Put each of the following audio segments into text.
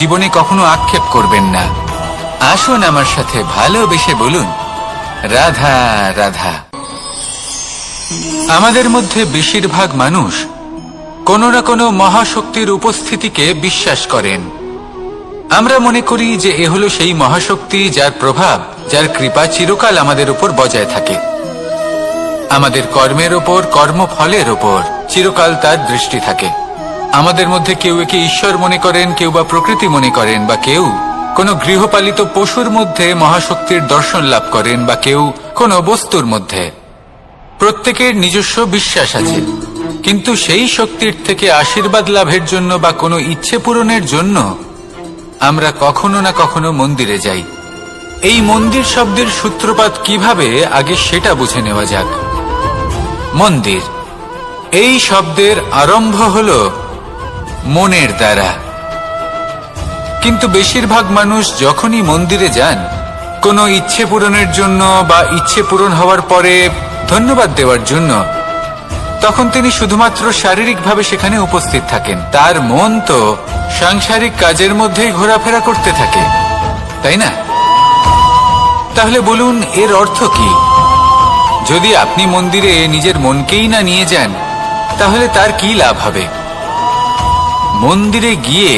জীবনে কখনো আক্ষেপ করবেন না। আসুন আমার সাথে ভালোবেসে বলুন, রাধা রাধা। আমাদের মধ্যে বেশিরভাগ মানুষ কোনো না কোনো মহাশক্তির উপস্থিতিকে বিশ্বাস করেন। আমরা মনে করি যে এ হলো সেই মহাশক্তি যার প্রভাব, যার কৃপা চিরকাল আমাদের উপর বজায় থাকে। আমাদের কর্মের ওপর, কর্মফলের ওপর চিরকাল তার দৃষ্টি থাকে। আমাদের মধ্যে কেউ একে ঈশ্বর মনে করেন, কেউ বা প্রকৃতি মনে করেন, বা কেউ কোনো গৃহপালিত পশুর মধ্যে মহাশক্তির দর্শন লাভ করেন, বা কেউ কোনো বস্তুর মধ্যে। প্রত্যেকের নিজস্ব বিশ্বাস আছে, কিন্তু সেই শক্তির থেকে আশীর্বাদ লাভের জন্য বা কোনো ইচ্ছে পূরণের জন্য আমরা কখনো না কখনো মন্দিরে যাই। এই মন্দির শব্দের সূত্রপাত কিভাবে, আগে সেটা বুঝে নেওয়া যাক। মন্দির এই শব্দের আরম্ভ হল মনের দ্বারা, কিন্তু বেশিরভাগ মানুষ যখনই মন্দিরে যান কোনো ইচ্ছে পূরণের জন্য বা ইচ্ছে পূরণ হওয়ার পরে ধন্যবাদ দেওয়ার জন্য, তখন তিনি শুধুমাত্র শারীরিকভাবে সেখানে উপস্থিত থাকেন। তার মন তো সাংসারিক কাজের মধ্যেই ঘোরাফেরা করতে থাকে, তাই না? তাহলে বলুন, এর অর্থ কি? যদি আপনি মন্দিরে নিজের মনকেই না নিয়ে যান, তাহলে তার কি লাভ হবে? মন্দিরে গিয়ে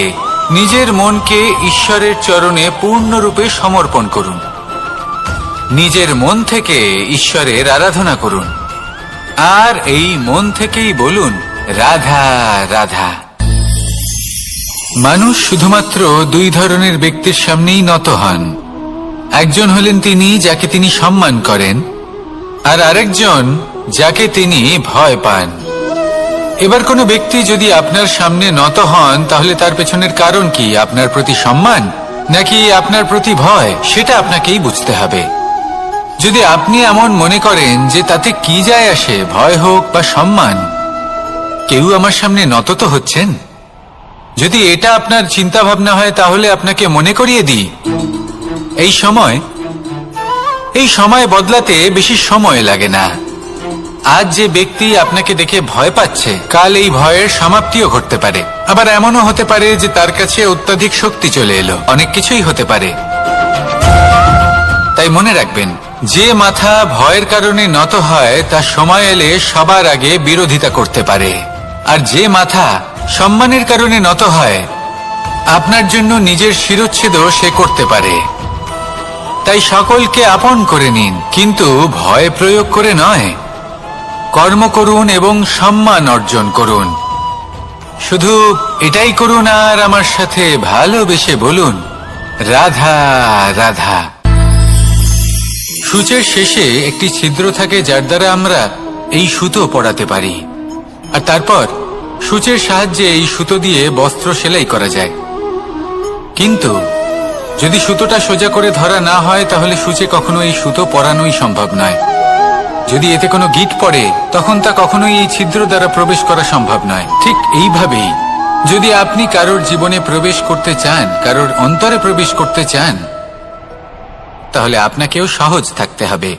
নিজের মনকে ঈশ্বরের চরণে পূর্ণরূপে সমর্পণ করুন। নিজের মন থেকে ঈশ্বরের আরাধনা করুন, আর এই মন থেকেই বলুন, রাধা রাধা। মানুষ শুধুমাত্র দুই ধরনের ব্যক্তির সামনেই নত হন। একজন হলেন তিনি যাকে তিনি সম্মান করেন, আর আরেকজন যাকে তিনি ভয় পান। এবার কোনো ব্যক্তি যদি আপনার সামনে নত হন, তাহলে তার পেছনের কারণ কি? আপনার প্রতি সম্মান নাকি আপনার প্রতি ভয়? সেটা আপনাকেই বুঝতে হবে। যদি আপনি এমন মনে করেন যে তাতে কি যায় আসে, ভয় হোক বা সম্মান, কেউ আমার সামনে নত তো হচ্ছেন, যদি এটা আপনার চিন্তা ভাবনা হয়, তাহলে আপনাকে মনে করিয়ে দিই, এই সময় বদলাতে বেশি সময় লাগে না। আজ যে ব্যক্তি আপনাকে দেখে ভয় পাচ্ছে, কাল এই ভয়ের সমাপ্তিও ঘটতে পারে। আবার এমনও হতে পারে যে তার কাছে অত্যাধিক শক্তি চলে এলো। অনেক কিছুই হতে পারে। তাই মনে রাখবেন, যে মাথা ভয়ের কারণে নত হয় তা সময় এলে সবার আগে বিরোধিতা করতে পারে, আর যে মাথা সম্মানের কারণে নত হয় আপনার জন্য নিজের শিরচ্ছেদও সে করতে পারে। তাই সকলকে আপন করে নিন, কিন্তু ভয় প্রয়োগ করে নয়। কর্ম করুন এবং সম্মান অর্জন করুন। শুধু এটাই করুন, আর আমার সাথে ভালোবেসে বলুন, রাধা রাধা। সূচের শেষে একটি ছিদ্র থাকে, যার দ্বারা আমরা এই সুতো পরাতে পারি, আর তারপর সূচের সাহায্যে এই সুতো দিয়ে বস্ত্র সেলাই করা যায়। কিন্তু যদি সুতোটা সোজা করে ধরা না হয়, তাহলে সূচে কখনো এই সুতো পরানোই সম্ভব নয়। যদি এতে কোনো গিঁট পড়ে, তখন তা কখনোই এই ছিদ্র দ্বারা প্রবেশ করা সম্ভব নয়। ঠিক এইভাবেই যদি আপনি কারোর জীবনে প্রবেশ করতে চান, কারোর অন্তরে প্রবেশ করতে চান, তাহলে আপনাকেও সহজ থাকতে হবে।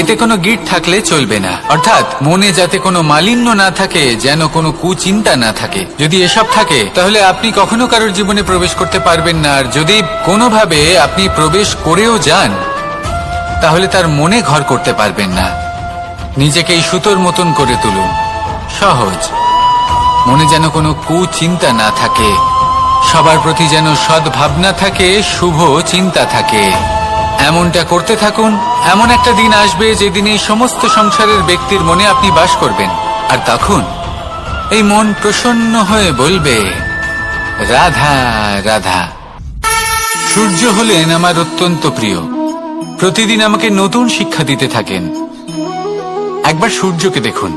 এতে কোনো গিঁট থাকলে চলবে না, অর্থাৎ মনে যাতে কোনো মালিন্য না থাকে, যেন কোনো কুচিন্তা না থাকে। যদি এসব থাকে, তাহলে আপনি কখনো কারোর জীবনে প্রবেশ করতে পারবেন না। আর যদি কোনোভাবে আপনি প্রবেশ করেও যান, তাহলে তার মনে ঘর করতে পারবেন না। নিজেকে এই সুতোর মতন করে তুলুন, সহজ। মনে যেন কোনো কুচিন্তা না থাকে, সবার প্রতি যেন সদ্ভাবনা থাকে, শুভ চিন্তা থাকে। এমনটা করতে থাকুন। এমন একটা দিন আসবে যেদিন এই সমস্ত সংসারের ব্যক্তির মনে আপনি বাস করবেন, আর তখন এই মন প্রসন্ন হয়ে বলবে, রাধা রাধা। সূর্য হলেন আমার অত্যন্ত প্রিয়। প্রতিদিন আমাকে নতুন শিক্ষা দিতে থাকেন। একবার সূর্যকে দেখুন।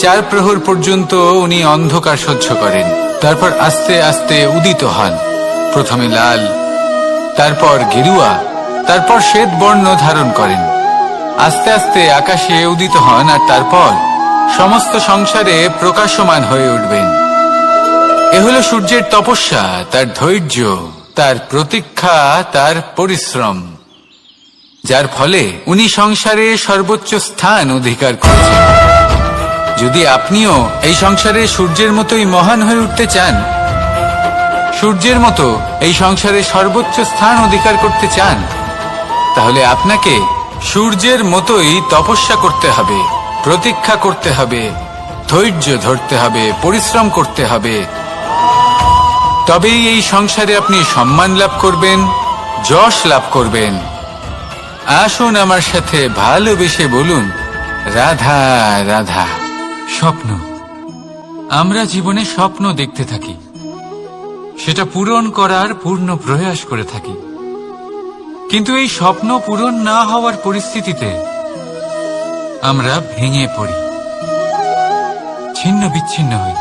4 প্রহর পর্যন্ত উনি অন্ধকার সহ্য করেন, তারপর আস্তে আস্তে উদিত হন। প্রথমে লাল, তারপর গেরুয়া, তারপর শ্বেত বর্ণ ধারণ করেন। আস্তে আস্তে আকাশে উদিত হন, আর তারপর সমস্ত সংসারে প্রকাশমান হয়ে উঠবেন। এ হলো সূর্যের তপস্যা, তার ধৈর্য, তার প্রতীক্ষা, তার পরিশ্রম, যার ফলে উনি সংসারে সর্বোচ্চ স্থান অধিকার করেছেন। যদি আপনিও এই সংসারে সূর্যের মতোই মহান হয়ে উঠতে চান, সূর্যের মতো এই সংসারে সর্বোচ্চ স্থান অধিকার করতে চান, তাহলে আপনাকে সূর্যের মতোই তপস্যা করতে হবে, প্রতীক্ষা করতে হবে, ধৈর্য ধরতে হবে, পরিশ্রম করতে হবে। তবেই এই সংসারে আপনি সম্মান লাভ করবেন, যশ লাভ করবেন। আসুন আমার সাথে ভালোবেসে বলুন, রাধা রাধা। স্বপ্ন, আমরা জীবনে স্বপ্ন দেখতে থাকি, সেটা পূরণ করার পূর্ণ প্রয়াস করে থাকি। কিন্তু এই স্বপ্ন পূরণ না হওয়ার পরিস্থিতিতে আমরা ভেঙে পড়ি, ছিন্ন বিচ্ছিন্ন হই।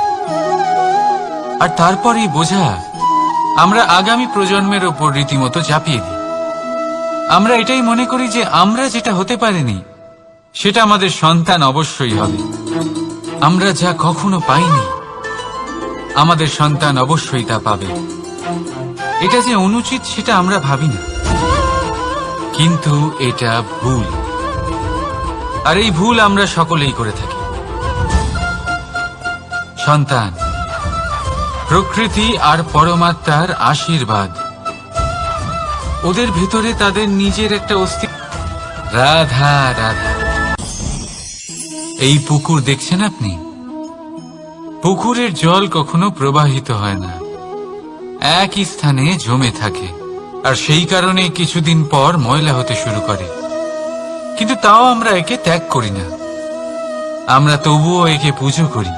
আর তারপরই বোঝা আমরা আগামী প্রজন্মের ওপর রীতিমতো চাপিয়ে দিই। আমরা এটাই মনে করি যে আমরা যেটা হতে পারিনি সেটা আমাদের সন্তান অবশ্যই হবে। আমরা যা কখনো পাইনি আমাদের সন্তান অবশ্যই তা পাবে। এটা যে অনুচিত সেটা আমরা ভাবি না, কিন্তু এটা ভুল। আর এই ভুল আমরা সকলেই করে থাকি। সন্তান প্রকৃতি আর পরমাত্মার আশীর্বাদ, ওদের ভেতরে তাদের নিজের একটা অস্তিত্ব। রাধা রাধা। এই পুকুর দেখছেন আপনি, পুকুরের জল কখনো প্রবাহিত হয় না, একই স্থানে জমে থাকে। আর সেই কারণে কিছুদিন পর ময়লা হতে শুরু করে। কিন্তু তাও আমরা একে ত্যাগ করি না, আমরা তবুও একে পুজো করি।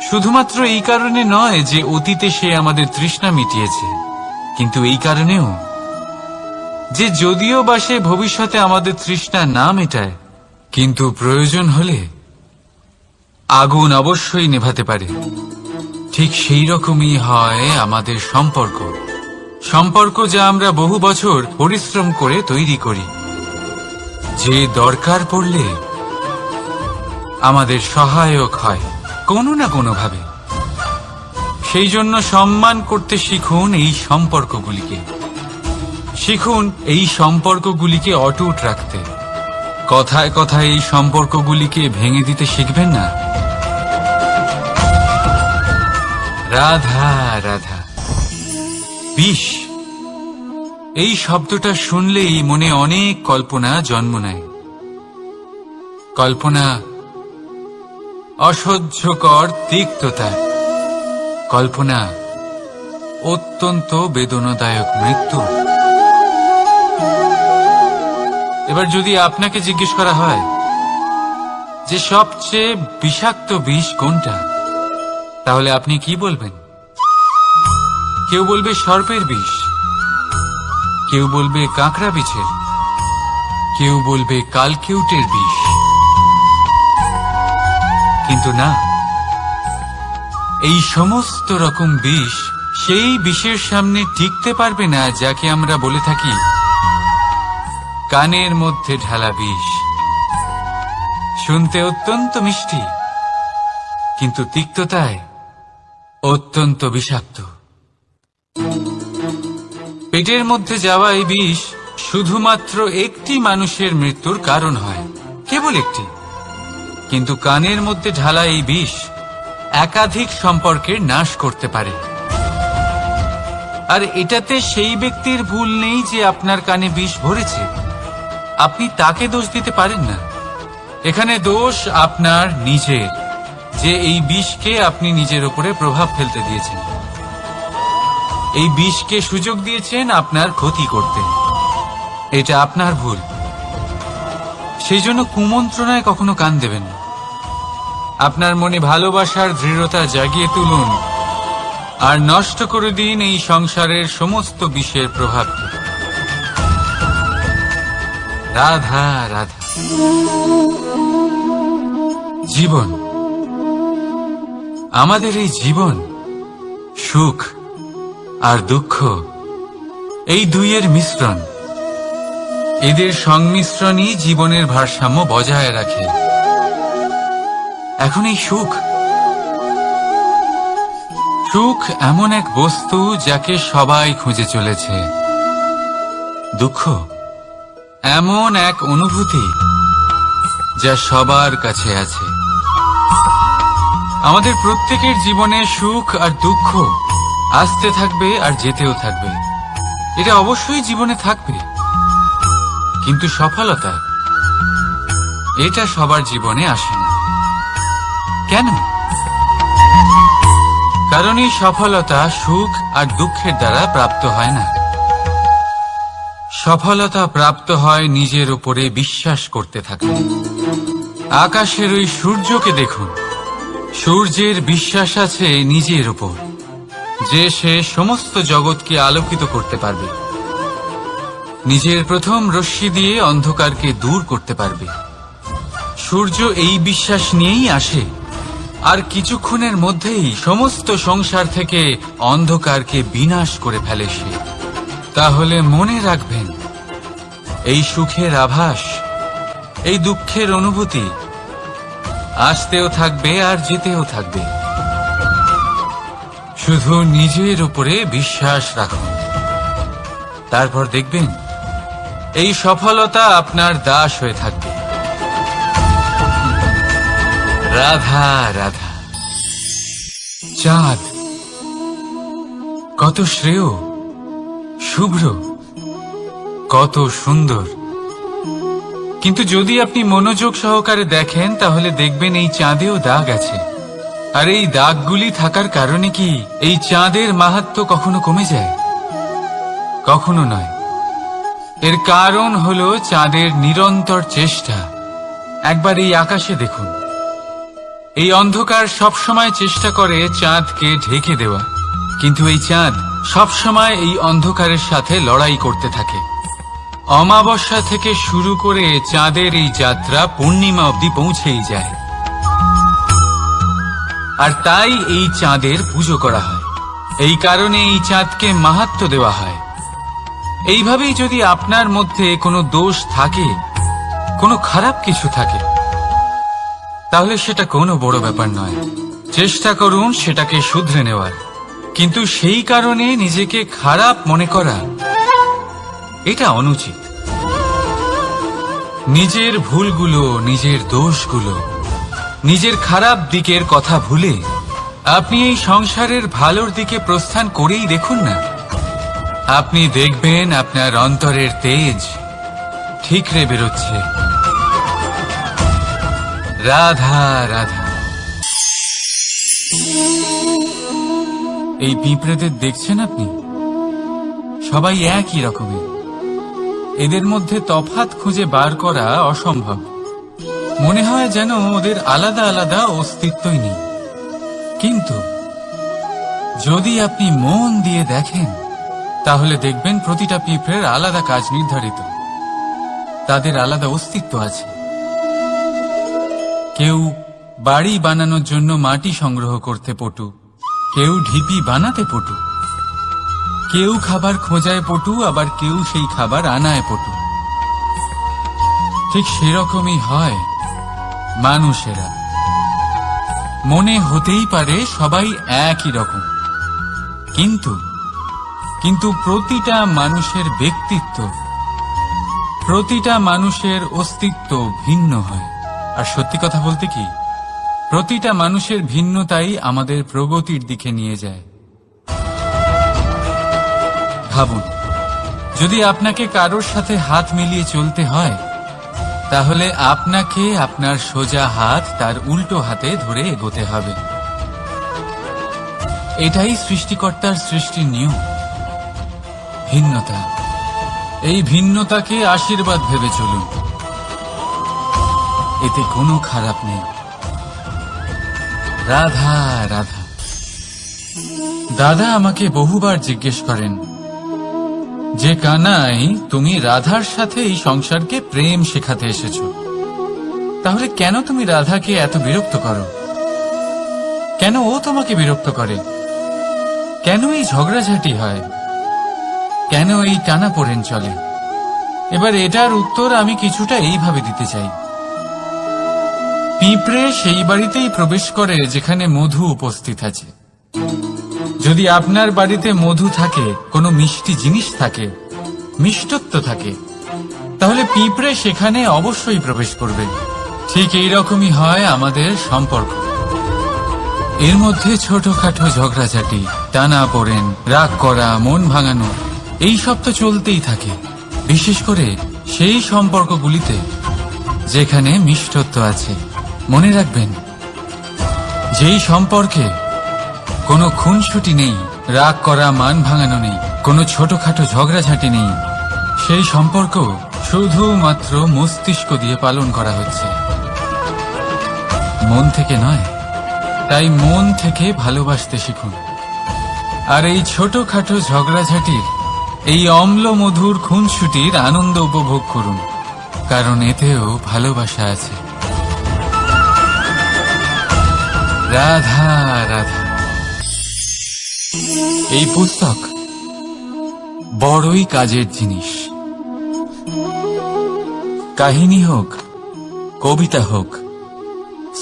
শুধুমাত্র এই কারণে নয় যে অতীতে সে আমাদের তৃষ্ণা মিটিয়েছে, কিন্তু এই কারণেও যে যদিও বা সে ভবিষ্যতে আমাদের তৃষ্ণা না মেটায়, কিন্তু প্রয়োজন হলে আগুন অবশ্যই নেভাতে পারে। ঠিক সেই রকমই হয় আমাদের সম্পর্ক, সম্পর্ক যা আমরা বহু বছর পরিশ্রম করে তৈরি করি, যে দরকার পড়লে আমাদের সহায়ক হয় কোনো না কোনোভাবে। সেই জন্য সম্মান করতে শিখুন এই সম্পর্কগুলিকে, শিখুন এই সম্পর্কগুলিকে অটুট রাখতে। কথায় কথায় এই সম্পর্কগুলিকে ভেঙে দিতে শিখবেন না। রাধা রাধা। বিষ, এই শব্দটা শুনলেই মনে অনেক কল্পনা জন্ম নেয়। কল্পনা অসহ্যকর তিক্ততা, কল্পনা অত্যন্ত বেদনাদায়ক মৃত্যু। এবার যদি আপনাকে জিজ্ঞেস করা হয় যে সবচেয়ে বিষাক্ত বিষ কোনটা, তাহলে আপনি কি বলবেন? কেউ বলবে সর্পের বিষ, কেউ বলবে কাঁকড়া বিছের, কেউ বলবে কালকিউটের বিষ। কিন্তু না, এই সমস্ত রকম বিষ সেই বিষের সামনে টিকতে পারবে না যাকে আমরা বলে থাকি কানের মধ্যে ঢালা বিষ। শুনতে অত্যন্ত মিষ্টি, কিন্তু তিক্ততায় অত্যন্ত বিষাক্ত। পেটের মধ্যে যাওয়া এই বিষ শুধুমাত্র একটি মানুষের মৃত্যুর কারণ হয়, কেবল একটি। কিন্তু কানের মধ্যে ঢালা এই বিষ একাধিক সম্পর্কের নাশ করতে পারে। আর এটাতে সেই ব্যক্তির ভুল নেই যে আপনার কানে বিষ ভরেছে, আপনি তাকে দোষ দিতে পারেন না। এখানে দোষ আপনার নিজের, যে এই বিষকে আপনি নিজের উপরে প্রভাব ফেলতে দিয়েছেন, এই বিষকে সুযোগ দিয়েছেন আপনার ক্ষতি করতে। এটা আপনার ভুল। সেই জন্য কুমন্ত্রণায় কখনো কান দেবেন না। আপনার মনে ভালোবাসার দৃঢ়তা জাগিয়ে তুলুন আর নষ্ট করে দিন এই সংসারের সমস্ত বিষের প্রভাবকে। রাধা রাধা। জীবন, আমাদের এই জীবন সুখ আর দুঃখ, এই দুইয়ের মিশ্রণ। এদের সংমিশ্রণই জীবনের ভারসাম্য বজায় রাখে। এখন এই সুখ, সুখ এমন এক বস্তু যাকে সবাই খুঁজে চলেছে। দুঃখ এমন এক অনুভূতি যা সবার কাছে আছে। আমাদের প্রত্যেকের জীবনে সুখ আর দুঃখ আসতে থাকবে আর যেতেও থাকবে, এটা অবশ্যই জীবনে থাকবে। কিন্তু সফলতা, এটা সবার জীবনে আসে না। কেন? কারণ এই সফলতা সুখ আর দুঃখের দ্বারা প্রাপ্ত হয় না। সফলতা প্রাপ্ত হয় নিজের উপরে বিশ্বাস করতে থাকলে। আকাশের ওই সূর্যকে দেখুন, সূর্যের বিশ্বাস আছে নিজের উপর যে সে সমস্ত জগৎকে আলোকিত করতে পারবে, নিজের প্রথম রশ্মি দিয়ে অন্ধকারকে দূর করতে পারবে। সূর্য এই বিশ্বাস নিয়েই আসে, আর কিছুক্ষণের মধ্যেই সমস্ত সংসার থেকে অন্ধকারকে বিনাশ করে ফেলে সে। তাহলে মনে রাখবেন, এই সুখের আভাস, এই দুঃখের অনুভূতি আসতেও থাকবে আর যেতেও থাকবে। শুধু নিজের উপরে বিশ্বাস রাখুন, তারপর দেখবেন এই সফলতা আপনার দাস হয়ে থাকবে। রাধা রাধা। চাঁদ কত শ্রেয়, শুভ্র, কত সুন্দর। কিন্তু যদি আপনি মনোযোগ সহকারে দেখেন তাহলে দেখবেন এই চাঁদেও দাগ আছে। আর এই দাগগুলি থাকার কারণে কি এই চাঁদের মাহাত্ম্য কখনো কমে যায়? কখনো নয়। এর কারণ হলো চাঁদের নিরন্তর চেষ্টা। একবার এই আকাশে দেখুন, এই অন্ধকার সবসময় চেষ্টা করে চাঁদকে ঢেকে দেওয়া, কিন্তু এই চাঁদ সবসময় এই অন্ধকারের সাথে লড়াই করতে থাকে। অমাবস্যা থেকে শুরু করে চাঁদের এই যাত্রা পূর্ণিমা অবধি পৌঁছেই যায়। আর তাই এই চাঁদের পুজো করা হয়, এই কারণে এই চাঁদকে মাহাত্ম্য দেওয়া হয়। এইভাবেই যদি আপনার মধ্যে কোনো দোষ থাকে, কোনো খারাপ কিছু থাকে, তাহলে সেটা কোনো বড় ব্যাপার নয়। চেষ্টা করুন সেটাকে শুধরে নেওয়ার, কিন্তু সেই কারণে নিজেকে খারাপ মনে করা, এটা অনুচিত। নিজের ভুলগুলো, নিজের দোষগুলো, নিজের খারাপ দিকের কথা ভুলে আপনি এই সংসারের ভালোর দিকে প্রস্থান করেই দেখুন না। আপনি দেখবেন আপনার অন্তরের তেজ ঠিকরে বেরোচ্ছে। রাধা রাধা। এই পিঁপড়েদের দেখছেন আপনি? সবাই একই রকমের। এদের মধ্যে তফাৎ খুঁজে বার করা অসম্ভব। মনে হয় যেন ওদের আলাদা আলাদা অস্তিত্বই নেই। কিন্তু যদি আপনি মন দিয়ে দেখেন তাহলে দেখবেন প্রতিটা পিঁপড়ের আলাদা কাজ নির্ধারিত, তাদের আলাদা অস্তিত্ব আছে। কেউ বাড়ি বানানোর জন্য মাটি সংগ্রহ করতে পটু, কেউ ঢিপি বানাতে পটু, কেউ খাবার খোঁজায় পটু, আবার কেউ সেই খাবার আনায় পটু। ঠিক সেরকমই হয় মানুষেরা। মনে হতেই পারে সবাই একই রকম, কিন্তু প্রতিটা মানুষের ব্যক্তিত্ব, প্রতিটা মানুষের অস্তিত্ব ভিন্ন হয়। আর সত্যি কথা বলতে কি, প্রতিটা মানুষের ভিন্নতাই আমাদের প্রগতির দিকে নিয়ে যায়। ভাবুন, যদি আপনাকে কারোর সাথে হাত মিলিয়ে চলতে হয়, তাহলে আপনাকে আপনার সোজা হাত তার উল্টো হাতে ধরে এগোতে হবে। এটাই সৃষ্টিকর্তার সৃষ্টির নিয়ম। ভিন্নতা, এই ভিন্নতাকে আশীর্বাদ ভেবে চলুন, এতে কোনো খারাপ নেই। রাধা রাধা। দাদা আমাকে বহুবার জিজ্ঞেস করেন যে কানাই, তুমি রাধার সাথে এই সংসারকে প্রেম শেখাতে এসেছো, তাহলে কেন তুমি রাধাকে এত বিরক্ত করো? কেন ও তোমাকে বিরক্ত করে? কেন এই ঝগড়াঝাটি হয়? কেন এই টানাপোড়েন চলে? এবার এটার উত্তর আমি কিছুটা এইভাবে দিতে চাই। পিঁপড়ে সেই বাড়িতেই প্রবেশ করে যেখানে মধু উপস্থিত আছে। যদি আপনার বাড়িতে মধু থাকে, কোনো মিষ্টি জিনিস থাকে, মিষ্টত্ব থাকে, তাহলে পিঁপড়ে সেখানে অবশ্যই প্রবেশ করবে। ঠিক এইরকমই হয় আমাদের সম্পর্ক। এর মধ্যে ছোটখাটো ঝগড়াঝাটি, টানা পড়েন, রাগ করা, মন ভাঙানো, এই সব তো চলতেই থাকে। বিশেষ করে সেই সম্পর্কগুলিতে যেখানে মিষ্টত্ব আছে। মনে রাখবেন, যেই সম্পর্কে কোনো খুনসুটি নেই, রাগ করা, মান ভাঙানো নেই, কোনো ছোটখাটো ঝগড়াঝাঁটি নেই, সেই সম্পর্ক শুধুমাত্র মস্তিষ্ক দিয়ে পালন করা হচ্ছে, মন থেকে নয়। তাই মন থেকে ভালোবাসতে শিখুন। আর এই ছোটখাটো ঝগড়াঝাঁটির, এই অম্ল মধুর খুনসুটির আনন্দ উপভোগ করুন, কারণ এতেও ভালোবাসা আছে। রাধা রাধা। এই পুস্তক বড়ই কাজের জিনিস। কাহিনী হোক, কবিতা হোক,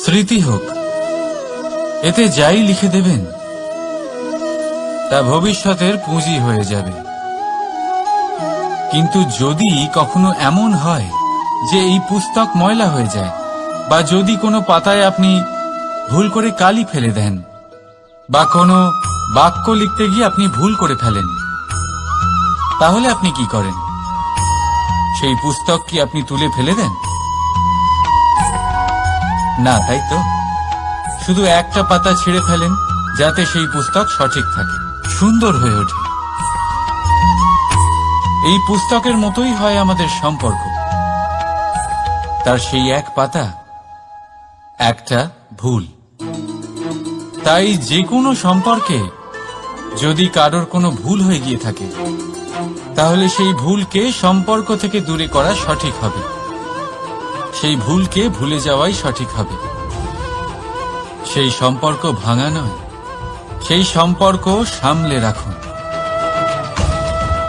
স্মৃতি হোক, এতে যাই লিখে দেবেন তা ভবিষ্যতের পুঁজি হয়ে যাবে। কিন্তু যদি কখনো এমন হয় যে এই পুস্তক ময়লা হয়ে যায়, বা যদি কোনো পাতায় আপনি ভুল করে কালি ফেলে দেন, বা কোনো বাক্য লিখতে গিয়ে আপনি ভুল করে ফেলেন, তাহলে আপনি কি করেন? সেই পুস্তক কি আপনি তুলে ফেলে দেন? না, তাই তো। শুধু একটা পাতা ছিঁড়ে ফেলেন, যাতে সেই পুস্তক সঠিক থাকে, সুন্দর হয়ে ওঠে। এই পুস্তকের মতোই হয় আমাদের সম্পর্ক। তার সেই এক পাতা, একটা ভুল। তাই যে কোনো সম্পর্কে যদি কারোর কোনো ভুল হয়ে গিয়ে থাকে, তাহলে সেই ভুলকে সম্পর্ক থেকে দূরে করা সঠিক হবে। সেই ভুলকে ভুলে যাওয়াই সঠিক হবে। সেই সম্পর্ক ভাঙা নয়, সেই সম্পর্ক সামলে রাখুন।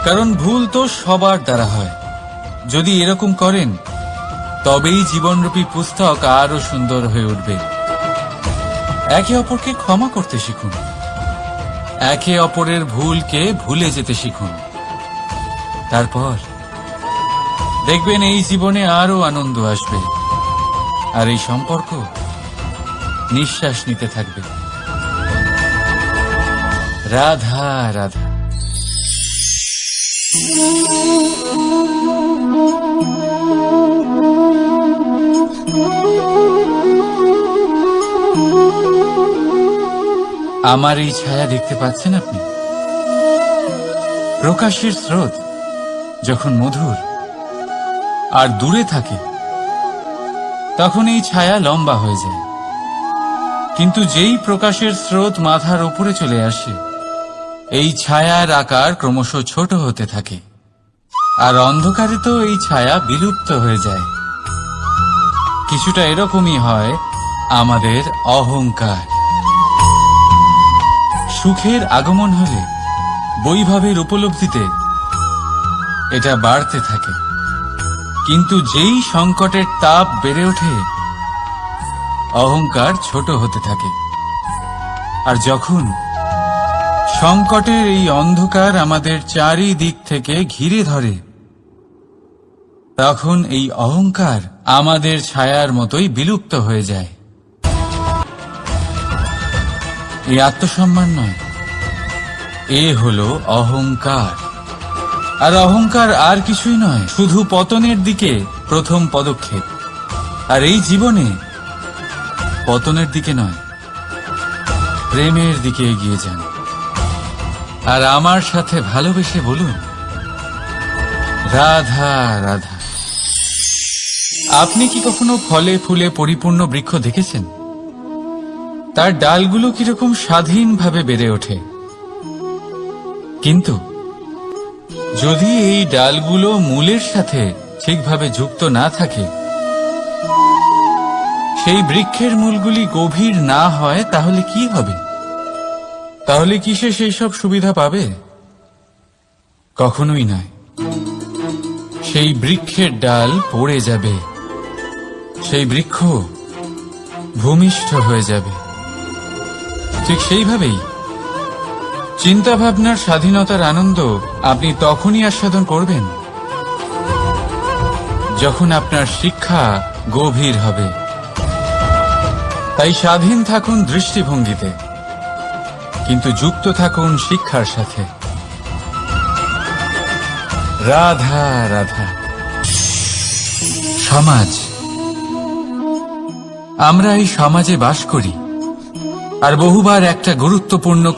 কারণ ভুল তো সবার দ্বারা হয়। যদি এরকম করেন, তবেই জীবনরূপী পুস্তক আরো সুন্দর হয়ে উঠবে। একে অপরকে ক্ষমা করতে শিখুন। একে অপরের ভুলকে ভুলে যেতে শিখুন। তারপর দেখবেন এই জীবনে আরো আনন্দ আসবে, আর এই সম্পর্ক নিঃশ্বাস নিতে থাকবে। রাধা রাধা। আমার এই ছায়া দেখতে পাচ্ছেন আপনি? প্রকাশের স্রোত যখন মধুর আর দূরে থাকে, তখন এই ছায়া লম্বা হয়ে যায়। কিন্তু যেই প্রকাশের স্রোত মাথার উপরে চলে আসে, এই ছায়ার আকার ক্রমশ ছোট হতে থাকে। আর অন্ধকারে তো এই ছায়া বিলুপ্ত হয়ে যায়। কিছুটা এরকমই হয় আমাদের অহংকার। সুখের আগমন হলে, বৈভবের উপলব্ধিতে এটা বাড়তে থাকে। কিন্তু যেই সংকটের তাপ বেড়ে ওঠে, অহংকার ছোট হতে থাকে। আর যখন সংকটের এই অন্ধকার আমাদের চারিদিক থেকে ঘিরে ধরে, তখন এই অহংকার আমাদের ছায়ার মতোই বিলুপ্ত হয়ে যায়। এই আত্মসম্মান নয়, এ হলো অহংকার। আর অহংকার আর কিছুই নয়, শুধু পতনের দিকে প্রথম পদক্ষেপ। আর এই জীবনে পতনের দিকে নয়, প্রেমের দিকে এগিয়ে যান। আর আমার সাথে ভালোবেসে বলুন, রাধা রাধা। আপনি কি কখনো ফলে ফুলে পরিপূর্ণ বৃক্ষ দেখেছেন? তার ডালগুলো কিরকম স্বাধীনভাবে বেড়ে ওঠে। কিন্তু যদি এই ডালগুলো মূলের সাথে ঠিকভাবে যুক্ত না থাকে, সেই বৃক্ষের মূলগুলি গভীর না হয়, তাহলে কি হবে? তাহলে কি সে সেই সব সুবিধা পাবে? কখনোই নয়। সেই বৃক্ষের ডাল পড়ে যাবে, সেই বৃক্ষ ভূমিষ্ঠ হয়ে যাবে। ঠিক সেইভাবেই চিন্তাভাবনার স্বাধীনতার আনন্দ আপনি তখনই আস্বাদন করবেন, যখন আপনার শিক্ষা গভীর হবে। তাই স্বাধীন থাকুন দৃষ্টিভঙ্গিতে, কিন্তু যুক্ত থাকুন শিক্ষার সাথে। রাধা রাধা। সমাজ, আমরা এই সমাজে বাস করি, আর বহুবার একটা গুরুত্বপূর্ণ